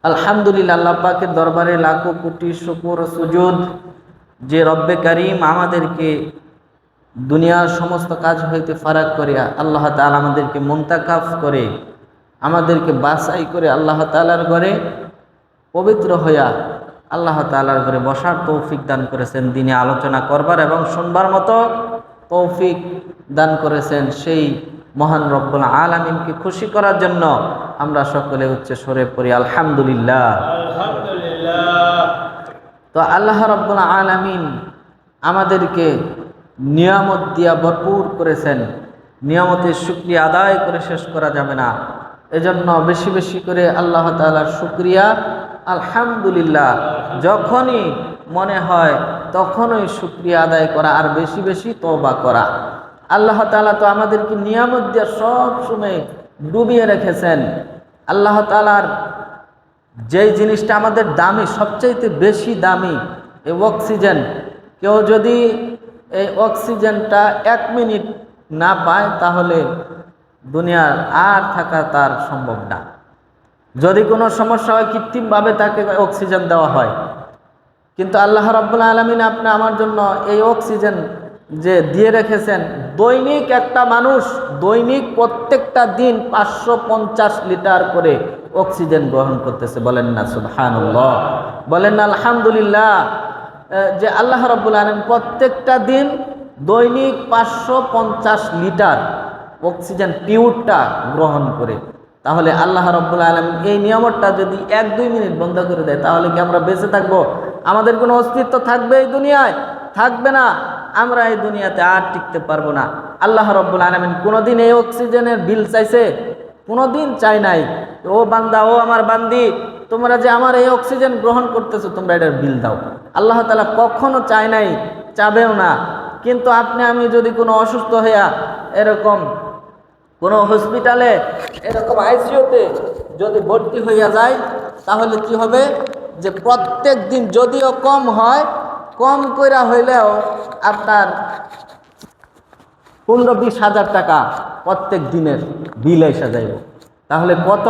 আলহামদুলিল্লাহ, আল্লাহ পাকের দরবারে লাখো কোটি শুকর ও সুজুদ যে রব্বে কারীম আমাদেরকে দুনিয়ার সমস্ত কাজ হইতে ফারাক করিয়া আল্লাহ তাআলা আমাদেরকে মুনতাকাফ করে আমাদেরকে বাছাই করে আল্লাহ তাআলার ঘরে পবিত্র হইয়া আল্লাহ তাআলার ঘরে বসার তৌফিক দান করেছেন, দিনে আলোচনা করবার এবং শুনবার মতো তৌফিক দান করেছেন। সেই মহান রব্বুল আলামিনকে খুশি করার জন্য আমরা সকলে উচ্চ স্বরে পড়ি আলহামদুলিল্লাহ। তো আল্লাহ রব্বুল আলামিন আমাদেরকে নিয়ামত দিয়া ভরপুর করেছেন। নিয়ামতের শুকরিয়া আদায় করে শেষ করা যাবে না, এজন্য বেশি বেশি করে আল্লাহ তাআলার শুকরিয়া আলহামদুলিল্লাহ যখনই মনে হয় তখনই শুকরিয়া আদায় করা আর বেশি বেশি তওবা করা। আল্লাহ তাআলা তো আমাদেরকে নিয়ামত দিয়ে সব সময় ডুবিয়ে রেখেছেন। আল্লাহ তাআলার যেই জিনিসটা আমাদের দামি, সবচাইতে বেশি দামি, এই অক্সিজেন। কেউ যদি এই অক্সিজেনটা 1 মিনিট না পায় তাহলে দুনিয়ার আর থাকা তার সম্ভব না। যদি কোনো সমস্যা হয় কৃত্রিমভাবে তাকে অক্সিজেন দেওয়া হয়, কিন্তু আল্লাহ রাব্বুল আলামিন আপনি আমার জন্য এই অক্সিজেন যে দিয়ে রেখেছেন, দৈনিক একটা মানুষ দৈনিক প্রত্যেকটা দিন 550 লিটার করে অক্সিজেন গ্রহণ করতেছে। বলেন না সুবহানাল্লাহ, বলেন না আলহামদুলিল্লাহ। যে আল্লাহ রাব্বুল আলামিন প্রত্যেকটা দিন দৈনিক 550 লিটার অক্সিজেন পিউরটা গ্রহণ করে, তাহলে আল্লাহ রাব্বুল আলামিন এই নিয়ামতটা যদি 1-2 মিনিট বন্ধ করে দেয় তাহলে কি আমরা বেঁচে থাকবো? আমাদের কোনো অস্তিত্ব থাকবে এই দুনিয়ায়? থাকবে না। আমরা এই দুনিয়াতে আর টিকতে পারবো না। আল্লাহ রাব্বুল আলামিন কোনোদিন এই অক্সিজেনের বিল চাইছে? কোনোদিন চাই নাই। ও বান্দা, ও আমার বান্দি, তোমরা যে আমার এই অক্সিজেন গ্রহণ করতেছো তোমরা এটার বিল দাও। আল্লাহ তাআলা কখনো চায় নাই, চাবেও না। কিন্তু আপনি আমি যদি কোনো অসুস্থ হইয়া এরকম কোনো হসপিটালে এরকম আইসিইউতে যদি ভর্তি হইয়া যায় তাহলে কি হবে? যে প্রত্যেক দিন যদিও কম হয়, কম কইরা হইলেও আপনার 15-20 হাজার টাকা প্রত্যেক দিনের বিল এসে যাইব। তাহলে কত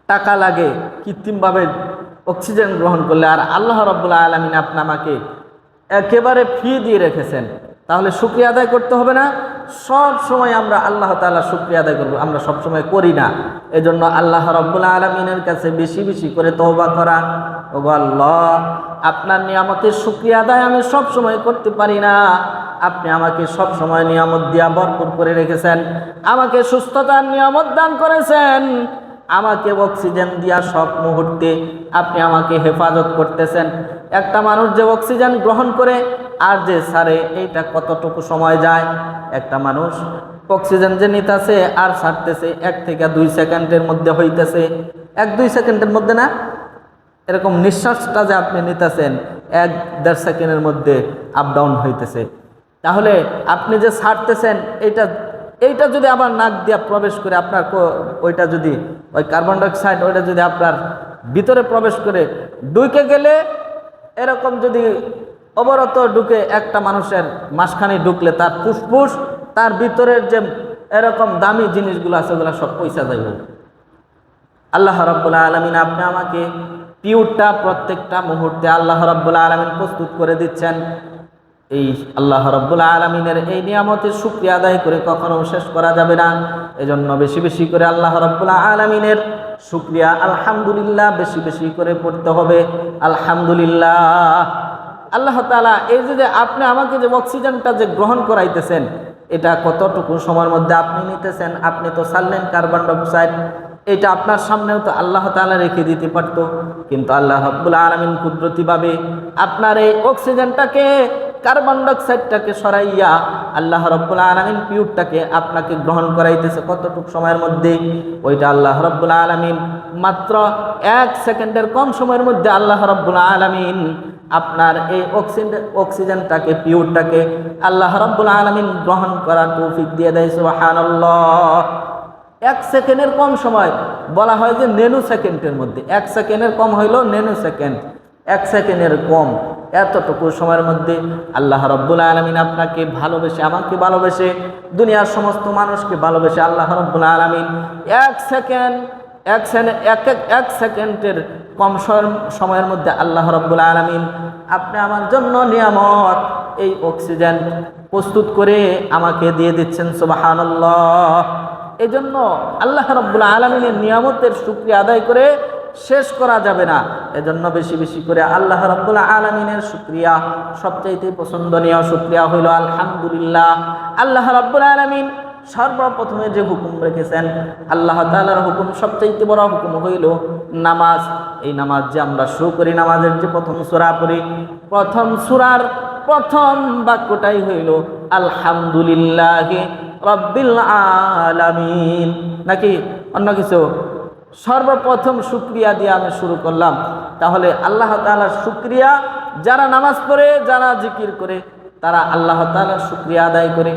টাকা লাগে কৃত্রিমভাবে অক্সিজেন গ্রহণ করলে? আর আল্লাহ রাব্বুল আলামিন আপনি আমাকে একেবারে ফ্রি দিয়ে রেখেছেন, তাহলে শুকরিয়া আদায় করতে হবে না? সব সময় আমরা আল্লাহ তাআলা শুকরিয়া আদায় করব, আমরা সব সময় করি না। এজন্য আল্লাহ রাব্বুল আলামিনের কাছে বেশি বেশি করে তওবা করা। ও আল্লাহ, আপনার নিয়ামতের শুকরিয়া আদায় আমি সব সময় করতে পারি না। আপনি আমাকে সব সময় নিয়ামত দিয়া ভরপুর করে রেখেছেন, আমাকে সুস্থতার নিয়ামত দান করেছেন, আমাকে অক্সিজেন দিয়া সব মুহূর্তে আপনি আমাকে হেফাজত করতেছেন। একটা মানুষ যে অক্সিজেন গ্রহণ করে আর যে ছাড়ে, এইটা কতটুকু সময় যায়? একটা মানুষ অক্সিজেন যে নিতেছে আর ছাড়তেছে 1 থেকে 2 সেকেন্ডের মধ্যে হইতেছে। 1-2 সেকেন্ডের মধ্যে না, এরকম নিঃশ্বাসটা যে আপনি নিতেছেন 1-1.5 সেকেন্ডের মধ্যে আপ ডাউন হইতেছে। তাহলে আপনি যে ছাড়তেছেন এইটা যদি আবার নাক দিয়া প্রবেশ করে আপনার ওইটা যদি ওই কার্বন ডাইঅক্সাইড ওইটা যদি আপনার ভিতরে প্রবেশ করে ঢুকে গেলে, এরকম যদি অবরত ঢুকে একটা মানুষের মাঝখানে ঢুকলে তার ফুসফুস, তার ভিতরের যে এরকম দামি জিনিসগুলো আছে ওগুলো সব পয়সা যাইব। আল্লাহ রাব্বুল আলামিন আপনি আমাকে পিউরটা প্রত্যেকটা মুহূর্তে আল্লাহ রাব্বুল আলামিন প্রস্তুত করে দিচ্ছেন। এই আল্লাহ রাব্বুল আলামিনের এই নিয়ামতের শুকরিয়া আদায় করে কখনো শেষ করা যাবে না। এজন্য বেশি বেশি করে আল্লাহ রাব্বুল আলামিনের শুকরিয়া আলহামদুলিল্লাহ বেশি বেশি করে পড়তে হবে। আলহামদুলিল্লাহ। আল্লাহ তাআলা এই যে আপনি আমাকে যে অক্সিজেনটা যে গ্রহণ করাইতেছেন, এটা কতটুকু সময়ের মধ্যে আপনি নিতেছেন? আপনি তো ছাড়লেন কার্বন ডাইঅক্সাইড, এটা আপনার সামনেও তো আল্লাহ তাআলা রেখে দিতে পারত, কিন্তু আল্লাহ রাব্বুল আলামিন কুদরতিভাবে আপনার এই অক্সিজেনটাকে, কার্বন ডাইঅক্সাইডটাকে সরাইয়া আল্লাহ রাব্বুল আলামিন পিউরটাকে আপনাকে গ্রহণ করাইতেছে কতটুকু সময়ের মধ্যে? ওইটা আল্লাহ রাব্বুল আলামিন মাত্র 1 সেকেন্ডের কম সময়ের মধ্যে আল্লাহ রাব্বুল আলামিন আপনার এই অক্সিজেনটাকে, পিউরটাকে আল্লাহ রাব্বুল আলামিন গ্রহণ করার তৌফিক দিয়ে দেয়। সুবহানাল্লাহ। 1 সেকেন্ডের কম সময়, বলা হয় যে ন্যানো সেকেন্ডের মধ্যে। 1 সেকেন্ডের কম হইল ন্যানো সেকেন্ড, 1 সেকেন্ডের কম, এতটুকু সময়ের মধ্যে আল্লাহ রাব্বুল আলামিন আপনাকে ভালোবেসে, আমাকে ভালোবেসে, দুনিয়ার সমস্ত মানুষকে ভালোবেসে আল্লাহ রাব্বুল আলামিন 1 সেকেন্ড এক সেকেন্ডের কম সময়ের মধ্যে আল্লাহ রাব্বুল আলামিন আপনি আমার জন্য নিয়ামত এই অক্সিজেন প্রস্তুত করে আমাকে দিয়ে দিচ্ছেন, সুবহানাল্লাহ। এজন্য আল্লাহ রাব্বুল আলামিনের নিয়ামতের শুকরিয়া আদায় করে শেষ করা যাবে না। এজন্য বেশি বেশি করে আল্লাহ রাব্বুল আলামিনের শুকরিয়া, সবচাইতে পছন্দনীয় শুকরিয়া হইল আলহামদুলিল্লাহ। আল্লাহ রাব্বুল আলামিন সর্বপ্রথমে যে হুকুম রেখেছেন, আল্লাহ তাআলার হুকুম সবচাইতে বড় হুকুম হইল নামাজ। এই নামাজ যে আমরা শুরু করি, নামাজের যে প্রথম সূরা পড়ি, প্রথম সূরার প্রথম বাক্যটাই হইল আলহামদুলিল্লাহি রাব্বিল আলামিন, নাকি অন্য কিছু? সর্বপ্রথম শুকরিয়া দিয়ে আমি শুরু করলাম। তাহলে আল্লাহ তাআলার শুকরিয়া, যারা নামাজ পড়ে, যারা জিকির করে, তারা আল্লাহ তাআলার শুকরিয়া আদায় করে।